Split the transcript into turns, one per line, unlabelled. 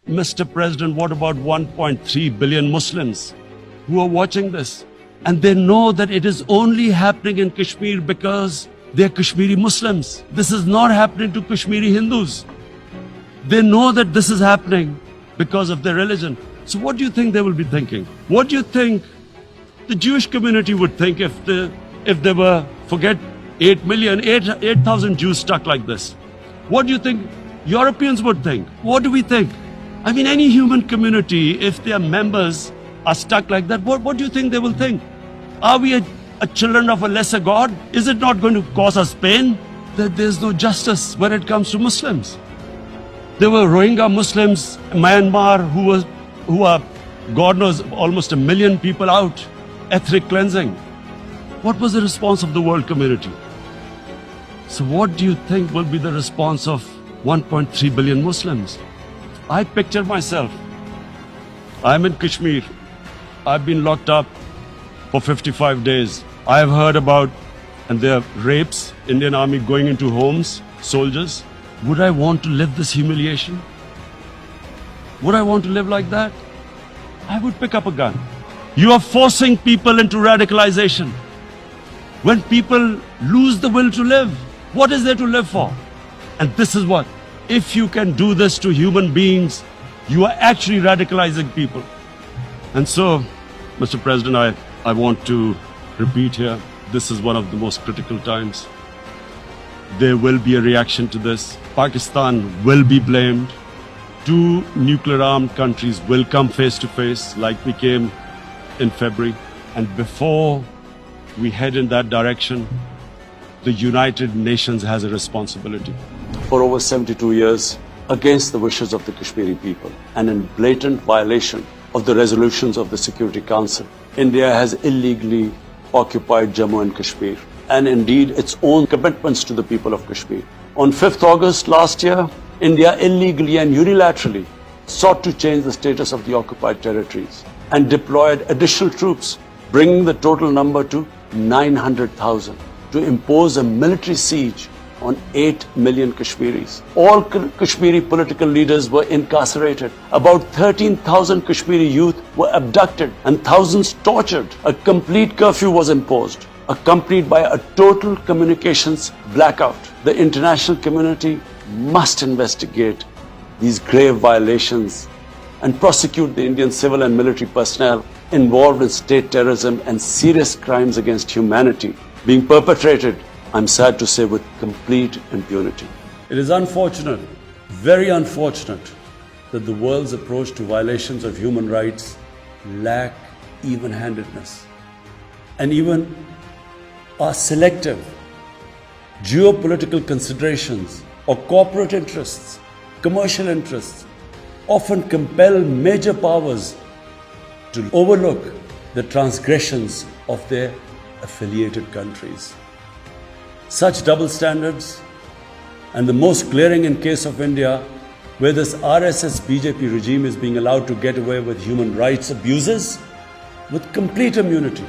Mr. President, what about 1.3 billion Muslims who are watching this? And they know that it is only happening in Kashmir because they're Kashmiri Muslims. This is not happening to Kashmiri Hindus. They know that this is happening because of their religion. So what do you think they will be thinking? What do you think the Jewish community would think if there were, forget 8,000 Jews stuck like this? What do you think Europeans would think? What do we think? I mean, any human community, if their members are stuck like that, what do you think they will think? Are we a children of a lesser God? Is it not going to cause us pain? That there's no justice when it comes to Muslims. There were Rohingya Muslims in Myanmar who are, God knows, almost 1 million people out, ethnic cleansing. What was the response of the world community? So what do you think will be the response of 1.3 billion Muslims? I picture myself. I'm in Kashmir. I've been locked up for 55 days. I have heard about, and there are rapes, Indian Army going into homes, soldiers. Would I want to live this humiliation? Would I want to live like that? I would pick up a gun. You are forcing people into radicalization. When people lose the will to live, what is there to live for? And this is what, if you can do this to human beings, you are actually radicalizing people. And so, Mr. President, I want to repeat here, this is one of the most critical times. There will be a reaction to this. Pakistan will be blamed. Two nuclear-armed countries will come face to face like we came in February. And before we head in that direction, the United Nations has a responsibility.
For over 72 years, against the wishes of the Kashmiri people and in blatant violation of the resolutions of the Security Council, India has illegally occupied Jammu and Kashmir and indeed its own commitments to the people of Kashmir. On 5th August last year, India illegally and unilaterally sought to change the status of the occupied territories and deployed additional troops, bringing the total number to 900,000, to impose a military siege on 8 million Kashmiris. All Kashmiri political leaders were incarcerated. About 13,000 Kashmiri youth were abducted and thousands tortured. A complete curfew was imposed, accompanied by a total communications blackout. The international community must investigate these grave violations and prosecute the Indian civil and military personnel involved in state terrorism and serious crimes against humanity being perpetrated, I'm sad to say, with complete impunity.
It is unfortunate, very unfortunate, that the world's approach to violations of human rights lack even-handedness and even are selective. Geopolitical considerations or corporate interests, commercial interests, often compel major powers to overlook the transgressions of their affiliated countries. Such double standards, and the most glaring in case of India, where this RSS BJP regime is being allowed to get away with human rights abuses with complete immunity.